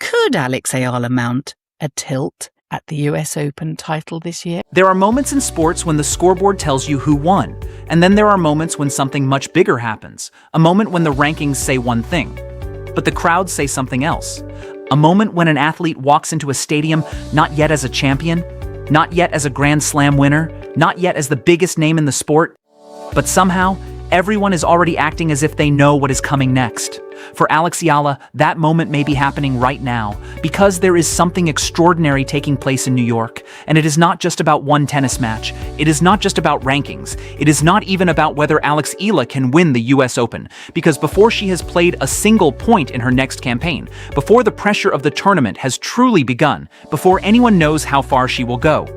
Could Alex Eala mount a tilt at the US Open title this year? There are moments in sports when the scoreboard tells you who won, and then there are moments when something much bigger happens. A moment when the rankings say one thing, but the crowds say something else. A moment when an athlete walks into a stadium not yet as a champion, not yet as a Grand Slam winner, not yet as the biggest name in the sport, but somehow, everyone is already acting as if they know what is coming next. For Alex Eala, that moment may be happening right now, because there is something extraordinary taking place in New York, and it is not just about one tennis match. It is not just about rankings. It is not even about whether Alex Eala can win the US Open, because before she has played a single point in her next campaign, before the pressure of the tournament has truly begun, before anyone knows how far she will go,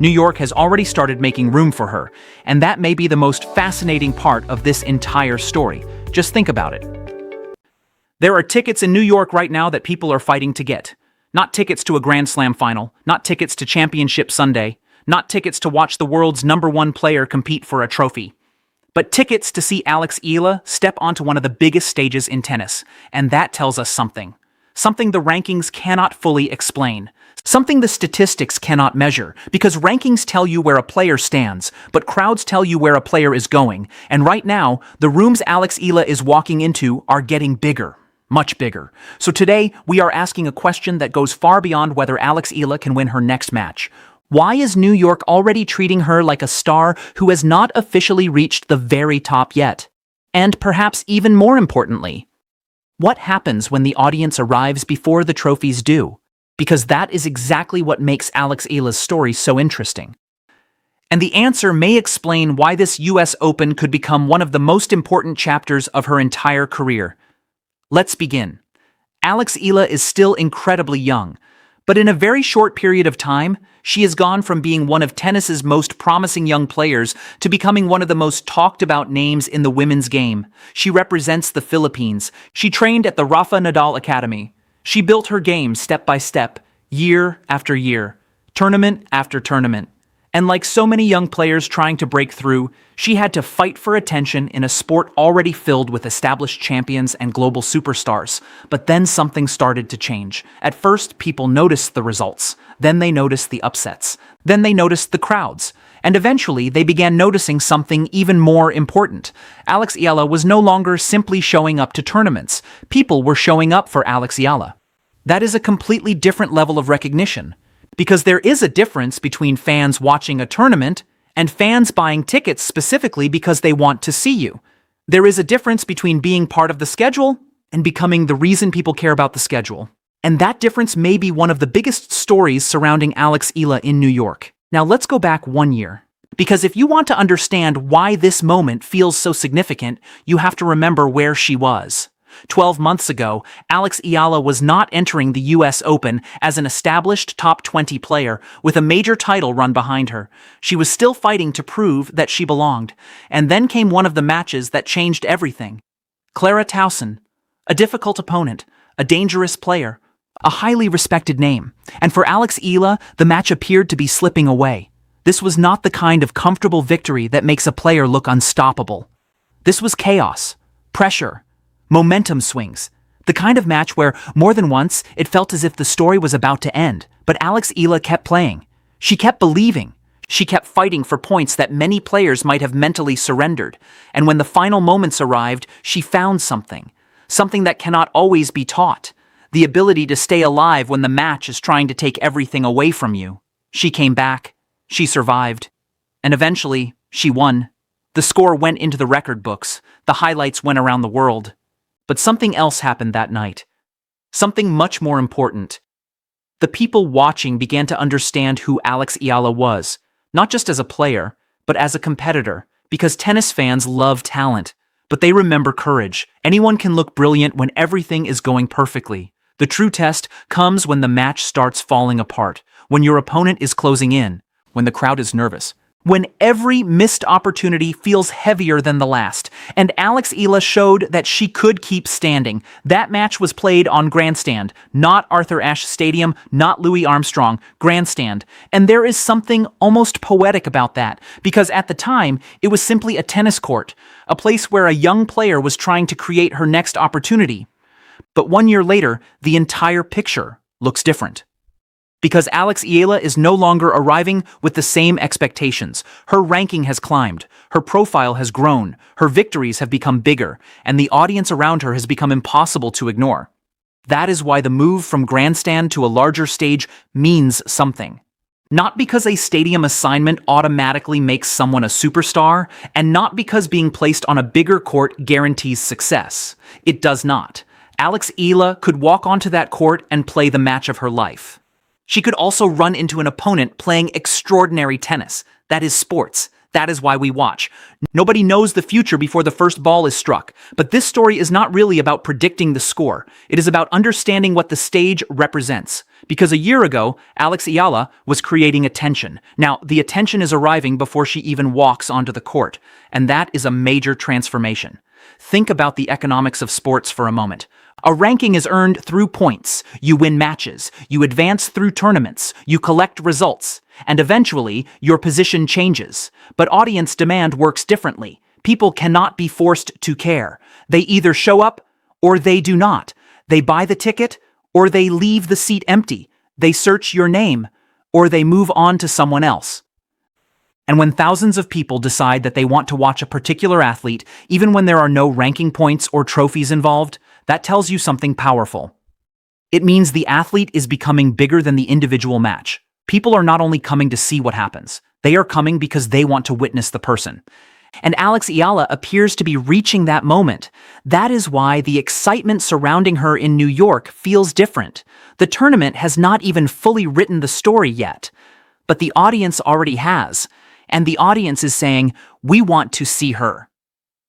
New York has already started making room for her, and that may be the most fascinating part of this entire story. Just think about it. There are tickets in New York right now that people are fighting to get. Not tickets to a Grand Slam final, not tickets to Championship Sunday, not tickets to watch the world's #1 player compete for a trophy, but tickets to see Alex Eala step onto one of the biggest stages in tennis, and that tells us something. Something the rankings cannot fully explain. Something the statistics cannot measure, because rankings tell you where a player stands, but crowds tell you where a player is going, and right now, the rooms Alex Eala is walking into are getting bigger. Much bigger. So today, we are asking a question that goes far beyond whether Alex Eala can win her next match. Why is New York already treating her like a star who has not officially reached the very top yet? And perhaps even more importantly, what happens when the audience arrives before the trophies do? Because that is exactly what makes Alex Eala's story so interesting. And the answer may explain why this US Open could become one of the most important chapters of her entire career. Let's begin. Alex Eala is still incredibly young, but in a very short period of time, she has gone from being one of tennis's most promising young players to becoming one of the most talked about names in the women's game. She represents the Philippines. She trained at the Rafa Nadal Academy. She built her game step by step, year after year, tournament after tournament. And like so many young players trying to break through, she had to fight for attention in a sport already filled with established champions and global superstars. But then something started to change. At first, people noticed the results. Then they noticed the upsets. Then they noticed the crowds. And eventually, they began noticing something even more important. Alex Eala was no longer simply showing up to tournaments. People were showing up for Alex Eala. That is a completely different level of recognition. Because there is a difference between fans watching a tournament and fans buying tickets specifically because they want to see you. There is a difference between being part of the schedule and becoming the reason people care about the schedule. And that difference may be one of the biggest stories surrounding Alex Eala in New York. Now let's go back 1 year. Because if you want to understand why this moment feels so significant, you have to remember where she was. 12 months ago, Alex Eala was not entering the US Open as an established top 20 player with a major title run behind her. She was still fighting to prove that she belonged. And then came one of the matches that changed everything. Clara Towson, a difficult opponent, a dangerous player, a highly respected name. And for Alex Eala, the match appeared to be slipping away. This was not the kind of comfortable victory that makes a player look unstoppable. This was chaos, pressure, momentum swings. The kind of match where, more than once, it felt as if the story was about to end. But Alex Eala kept playing. She kept believing. She kept fighting for points that many players might have mentally surrendered. And when the final moments arrived, she found something. Something that cannot always be taught. The ability to stay alive when the match is trying to take everything away from you. She came back. She survived. And eventually, she won. The score went into the record books. The highlights went around the world. But something else happened that night. Something much more important. The people watching began to understand who Alex Eala was, not just as a player, but as a competitor, because tennis fans love talent, but they remember courage. Anyone can look brilliant when everything is going perfectly. The true test comes when the match starts falling apart, when your opponent is closing in, when the crowd is nervous, when every missed opportunity feels heavier than the last. And Alex Eala showed that she could keep standing. That match was played on Grandstand, not Arthur Ashe Stadium, not Louis Armstrong, Grandstand. And there is something almost poetic about that, because at the time, it was simply a tennis court, a place where a young player was trying to create her next opportunity. But 1 year later, the entire picture looks different. Because Alex Eala is no longer arriving with the same expectations. Her ranking has climbed, her profile has grown, her victories have become bigger, and the audience around her has become impossible to ignore. That is why the move from grandstand to a larger stage means something. Not because a stadium assignment automatically makes someone a superstar, and not because being placed on a bigger court guarantees success. It does not. Alex Eala could walk onto that court and play the match of her life. She could also run into an opponent playing extraordinary tennis. That is sports. That is why we watch. Nobody knows the future before the first ball is struck. But this story is not really about predicting the score. It is about understanding what the stage represents. Because a year ago, Alex Eala was creating attention. Now, the attention is arriving before she even walks onto the court. And that is a major transformation. Think about the economics of sports for a moment. A ranking is earned through points. You win matches. You advance through tournaments. You collect results. And eventually, your position changes. But audience demand works differently. People cannot be forced to care. They either show up or they do not. They buy the ticket or they leave the seat empty. They search your name or they move on to someone else. And when thousands of people decide that they want to watch a particular athlete, even when there are no ranking points or trophies involved, that tells you something powerful. It means the athlete is becoming bigger than the individual match. People are not only coming to see what happens, they are coming because they want to witness the person. And Alex Eala appears to be reaching that moment. That is why the excitement surrounding her in New York feels different. The tournament has not even fully written the story yet, but the audience already has. And the audience is saying, we want to see her.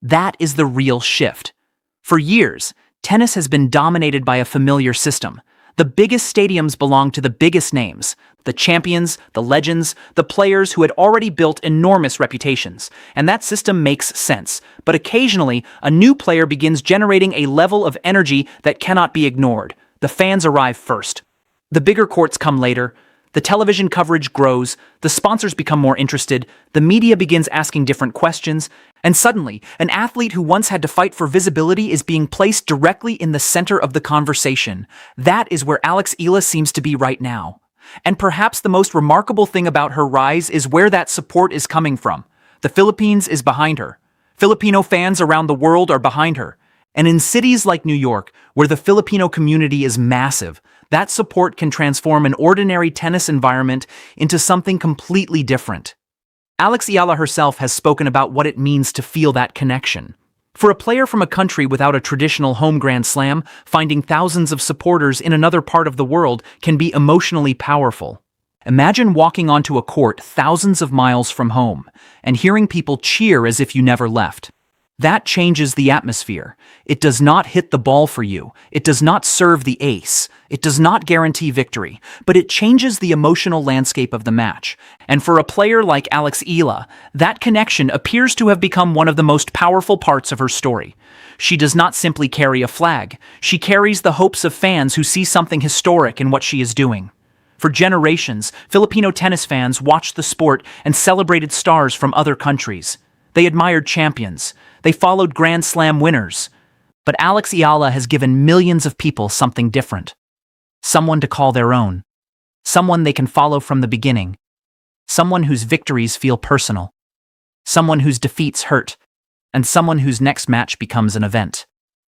That is the real shift. For years, tennis has been dominated by a familiar system. The biggest stadiums belong to the biggest names, the champions, the legends, the players who had already built enormous reputations. And that system makes sense. But occasionally, a new player begins generating a level of energy that cannot be ignored. The fans arrive first. The bigger courts come later. The television coverage grows, the sponsors become more interested, the media begins asking different questions, and suddenly, an athlete who once had to fight for visibility is being placed directly in the center of the conversation. That is where Alex Eala seems to be right now. And perhaps the most remarkable thing about her rise is where that support is coming from. The Philippines is behind her. Filipino fans around the world are behind her. And in cities like New York, where the Filipino community is massive, that support can transform an ordinary tennis environment into something completely different. Alex Eala herself has spoken about what it means to feel that connection. For a player from a country without a traditional home Grand Slam, finding thousands of supporters in another part of the world can be emotionally powerful. Imagine walking onto a court thousands of miles from home and hearing people cheer as if you never left. That changes the atmosphere. It does not hit the ball for you. It does not serve the ace. It does not guarantee victory, but it changes the emotional landscape of the match. And for a player like Alex Eala, that connection appears to have become one of the most powerful parts of her story. She does not simply carry a flag. She carries the hopes of fans who see something historic in what she is doing. For generations, Filipino tennis fans watched the sport and celebrated stars from other countries. They admired champions. They followed Grand Slam winners. But Alex Eala has given millions of people something different. Someone to call their own. Someone they can follow from the beginning. Someone whose victories feel personal. Someone whose defeats hurt. And someone whose next match becomes an event.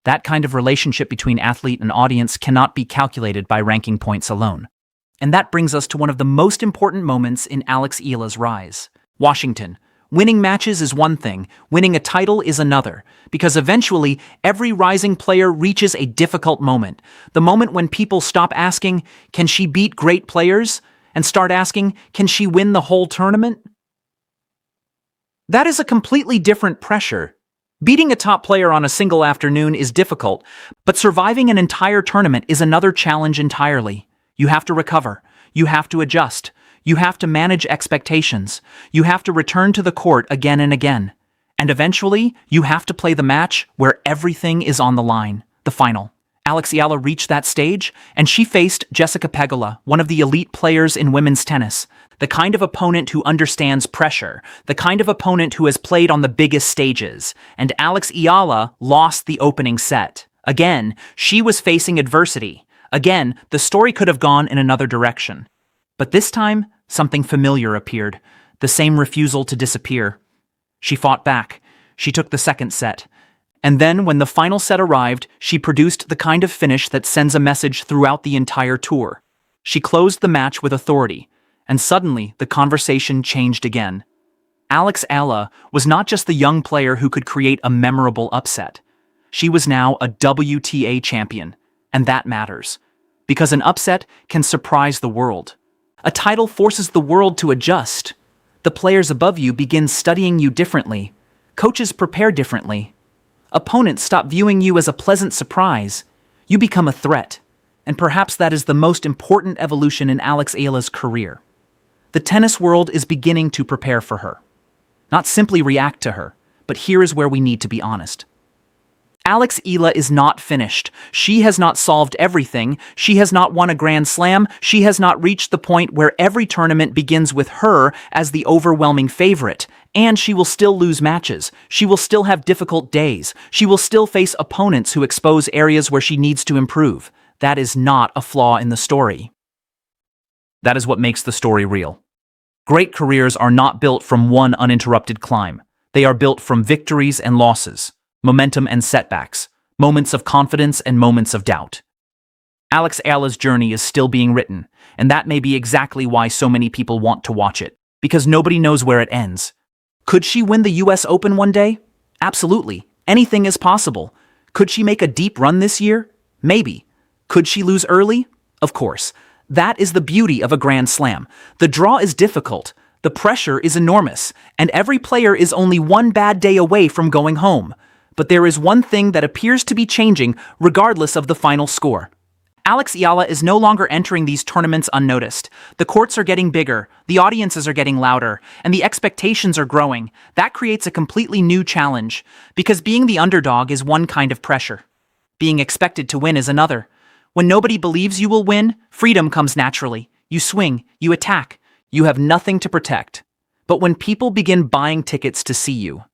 That kind of relationship between athlete and audience cannot be calculated by ranking points alone. And that brings us to one of the most important moments in Alex Eala's rise. Washington. Winning matches is one thing, winning a title is another, because eventually every rising player reaches a difficult moment. The moment when people stop asking, can she beat great players? And start asking, can she win the whole tournament? That is a completely different pressure. Beating a top player on a single afternoon is difficult, but surviving an entire tournament is another challenge entirely. You have to recover. You have to adjust. You have to manage expectations. You have to return to the court again and again. And eventually, you have to play the match where everything is on the line, the final. Alex Eala reached that stage, and she faced Jessica Pegula, one of the elite players in women's tennis. The kind of opponent who understands pressure, the kind of opponent who has played on the biggest stages. And Alex Eala lost the opening set. Again, she was facing adversity. Again, the story could have gone in another direction. But this time, something familiar appeared, the same refusal to disappear. She fought back. She took the second set. And then, when the final set arrived, she produced the kind of finish that sends a message throughout the entire tour. She closed the match with authority, and suddenly the conversation changed again. Alex Eala was not just the young player who could create a memorable upset. She was now a WTA champion, and that matters. Because an upset can surprise the world. A title forces the world to adjust. The players above you begin studying you differently. Coaches prepare differently. Opponents stop viewing you as a pleasant surprise. You become a threat. And perhaps that is the most important evolution in Alex Eala's career. The tennis world is beginning to prepare for her. Not simply react to her, but here is where we need to be honest. Alex Eala is not finished. She has not solved everything. She has not won a Grand Slam. She has not reached the point where every tournament begins with her as the overwhelming favorite. And she will still lose matches. She will still have difficult days. She will still face opponents who expose areas where she needs to improve. That is not a flaw in the story. That is what makes the story real. Great careers are not built from one uninterrupted climb. They are built from victories and losses, momentum and setbacks, moments of confidence and moments of doubt. Alex Eala's journey is still being written, and that may be exactly why so many people want to watch it, because nobody knows where it ends. Could she win the US Open one day? Absolutely. Anything is possible. Could she make a deep run this year? Maybe. Could she lose early? Of course. That is the beauty of a Grand Slam. The draw is difficult, the pressure is enormous, and every player is only one bad day away from going home. But there is one thing that appears to be changing regardless of the final score. Alex Eala is no longer entering these tournaments unnoticed. The courts are getting bigger, the audiences are getting louder, and the expectations are growing. That creates a completely new challenge, because being the underdog is one kind of pressure. Being expected to win is another. When nobody believes you will win, freedom comes naturally. You swing, you attack, you have nothing to protect. But when people begin buying tickets to see you,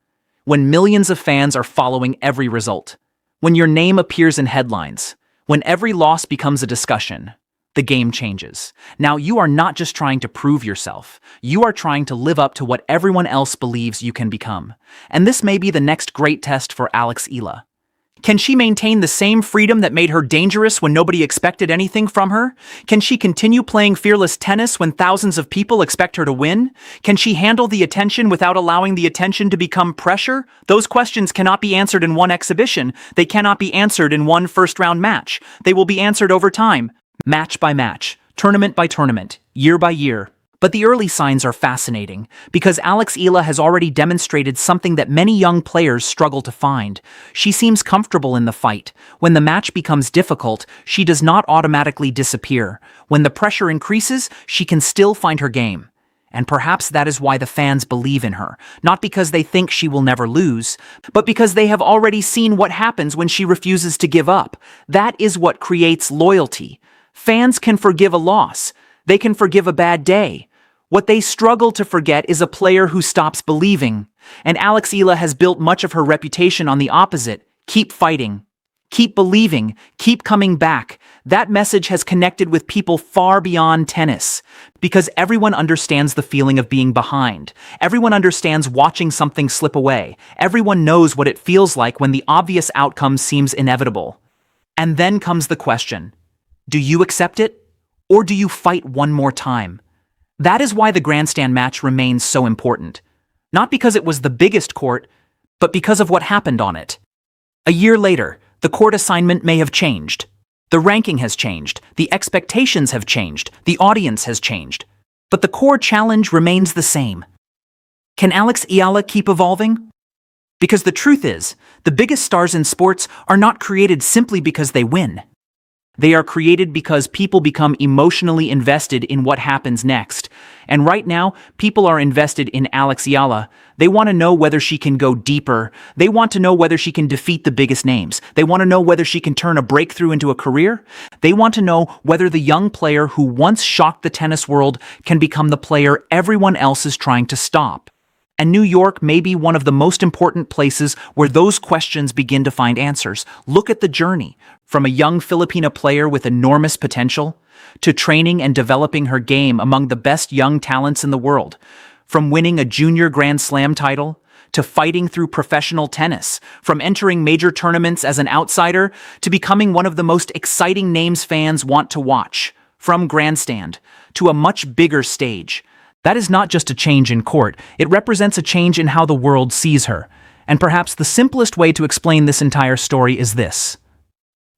when millions of fans are following every result, when your name appears in headlines, when every loss becomes a discussion, the game changes. Now you are not just trying to prove yourself, you are trying to live up to what everyone else believes you can become. And this may be the next great test for Alex Eala. Can she maintain the same freedom that made her dangerous when nobody expected anything from her? Can she continue playing fearless tennis when thousands of people expect her to win? Can she handle the attention without allowing the attention to become pressure? Those questions cannot be answered in one exhibition. They cannot be answered in one first-round match. They will be answered over time, match by match, tournament by tournament, year by year. But the early signs are fascinating, because Alex Eala has already demonstrated something that many young players struggle to find. She seems comfortable in the fight. When the match becomes difficult, she does not automatically disappear. When the pressure increases, she can still find her game. And perhaps that is why the fans believe in her, not because they think she will never lose, but because they have already seen what happens when she refuses to give up. That is what creates loyalty. Fans can forgive a loss. They can forgive a bad day. What they struggle to forget is a player who stops believing. And Alex Eala has built much of her reputation on the opposite. Keep fighting. Keep believing. Keep coming back. That message has connected with people far beyond tennis. Because everyone understands the feeling of being behind. Everyone understands watching something slip away. Everyone knows what it feels like when the obvious outcome seems inevitable. And then comes the question. Do you accept it? Or do you fight one more time? That is why the grandstand match remains so important. Not because it was the biggest court, but because of what happened on it. A year later, the court assignment may have changed. The ranking has changed, the expectations have changed, the audience has changed. But the core challenge remains the same. Can Alex Eala keep evolving? Because the truth is, the biggest stars in sports are not created simply because they win. They are created because people become emotionally invested in what happens next. And right now, people are invested in Alex Eala. They want to know whether she can go deeper. They want to know whether she can defeat the biggest names. They want to know whether she can turn a breakthrough into a career. They want to know whether the young player who once shocked the tennis world can become the player everyone else is trying to stop. And New York may be one of the most important places where those questions begin to find answers. Look at the journey, from a young Filipino player with enormous potential, to training and developing her game among the best young talents in the world, from winning a junior Grand Slam title, to fighting through professional tennis, from entering major tournaments as an outsider, to becoming one of the most exciting names fans want to watch, from Grandstand, to a much bigger stage. That is not just a change in court, it represents a change in how the world sees her. And perhaps the simplest way to explain this entire story is this.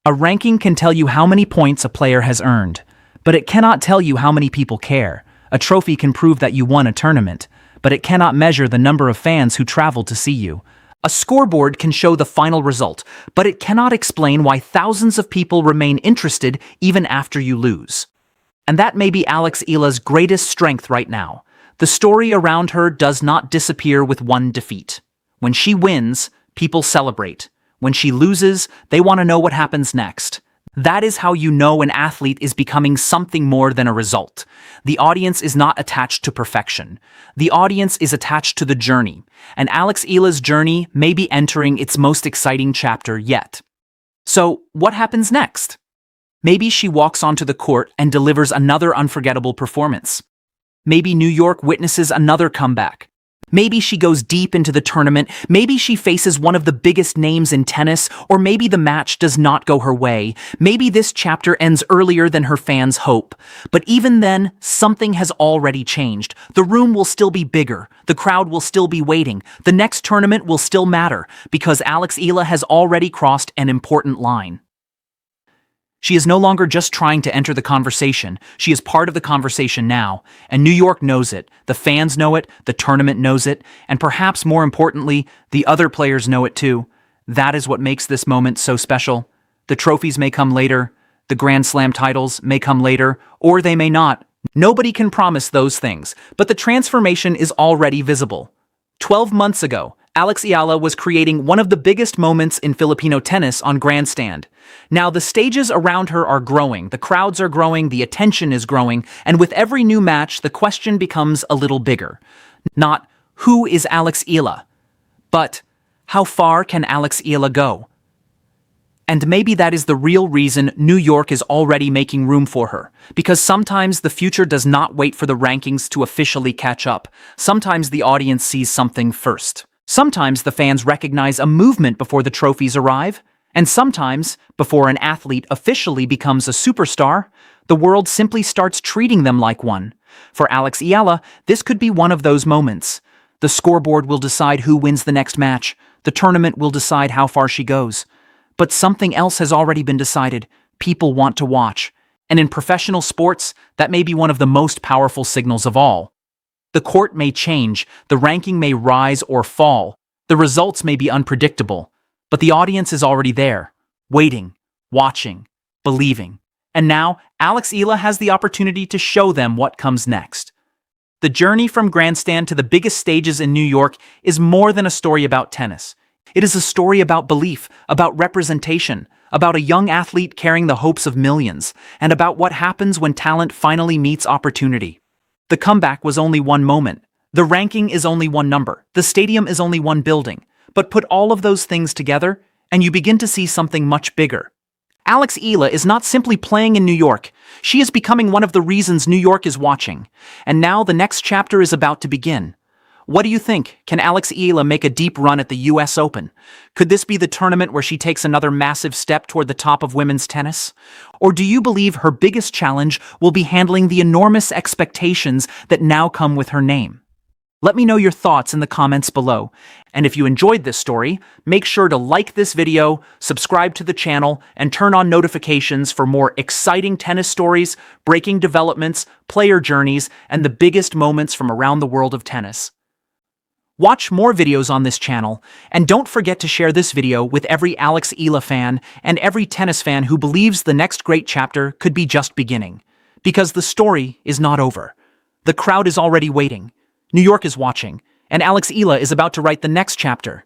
A ranking can tell you how many points a player has earned, but it cannot tell you how many people care. A trophy can prove that you won a tournament, but it cannot measure the number of fans who traveled to see you. A scoreboard can show the final result, but it cannot explain why thousands of people remain interested even after you lose. And that may be Alex Eala's greatest strength right now. The story around her does not disappear with one defeat. When she wins, people celebrate. When she loses, they want to know what happens next. That is how you know an athlete is becoming something more than a result. The audience is not attached to perfection. The audience is attached to the journey, and Alex Eala's journey may be entering its most exciting chapter yet. So, what happens next? Maybe she walks onto the court and delivers another unforgettable performance. Maybe New York witnesses another comeback. Maybe she goes deep into the tournament, maybe she faces one of the biggest names in tennis, or maybe the match does not go her way. Maybe this chapter ends earlier than her fans hope. But even then, something has already changed. The room will still be bigger, the crowd will still be waiting, the next tournament will still matter, because Alex Eala has already crossed an important line. She is no longer just trying to enter the conversation, she is part of the conversation now, and New York knows it, the fans know it, the tournament knows it, and perhaps more importantly, the other players know it too. That is what makes this moment so special. The trophies may come later, the Grand Slam titles may come later, or they may not. Nobody can promise those things, but the transformation is already visible. 12 months ago, Alex Eala was creating one of the biggest moments in Filipino tennis on Grandstand. Now the stages around her are growing, the crowds are growing, the attention is growing, and with every new match, the question becomes a little bigger. Not, who is Alex Eala? But, how far can Alex Eala go? And maybe that is the real reason New York is already making room for her. Because sometimes the future does not wait for the rankings to officially catch up. Sometimes the audience sees something first. Sometimes the fans recognize a movement before the trophies arrive. And sometimes, before an athlete officially becomes a superstar, the world simply starts treating them like one. For Alex Eala, this could be one of those moments. The scoreboard will decide who wins the next match. The tournament will decide how far she goes. But something else has already been decided. People want to watch. And in professional sports, that may be one of the most powerful signals of all. The court may change, the ranking may rise or fall, the results may be unpredictable, but the audience is already there, waiting, watching, believing. And now, Alex Eala has the opportunity to show them what comes next. The journey from Grandstand to the biggest stages in New York is more than a story about tennis. It is a story about belief, about representation, about a young athlete carrying the hopes of millions, and about what happens when talent finally meets opportunity. The comeback was only one moment. The ranking is only one number. The stadium is only one building. But put all of those things together, and you begin to see something much bigger. Alex Eala is not simply playing in New York. She is becoming one of the reasons New York is watching. And now the next chapter is about to begin. What do you think? Can Alex Eala make a deep run at the US Open? Could this be the tournament where she takes another massive step toward the top of women's tennis? Or do you believe her biggest challenge will be handling the enormous expectations that now come with her name? Let me know your thoughts in the comments below. And if you enjoyed this story, make sure to like this video, subscribe to the channel, and turn on notifications for more exciting tennis stories, breaking developments, player journeys, and the biggest moments from around the world of tennis. Watch more videos on this channel, and don't forget to share this video with every Alex Eala fan and every tennis fan who believes the next great chapter could be just beginning. Because the story is not over. The crowd is already waiting. New York is watching, and Alex Eala is about to write the next chapter.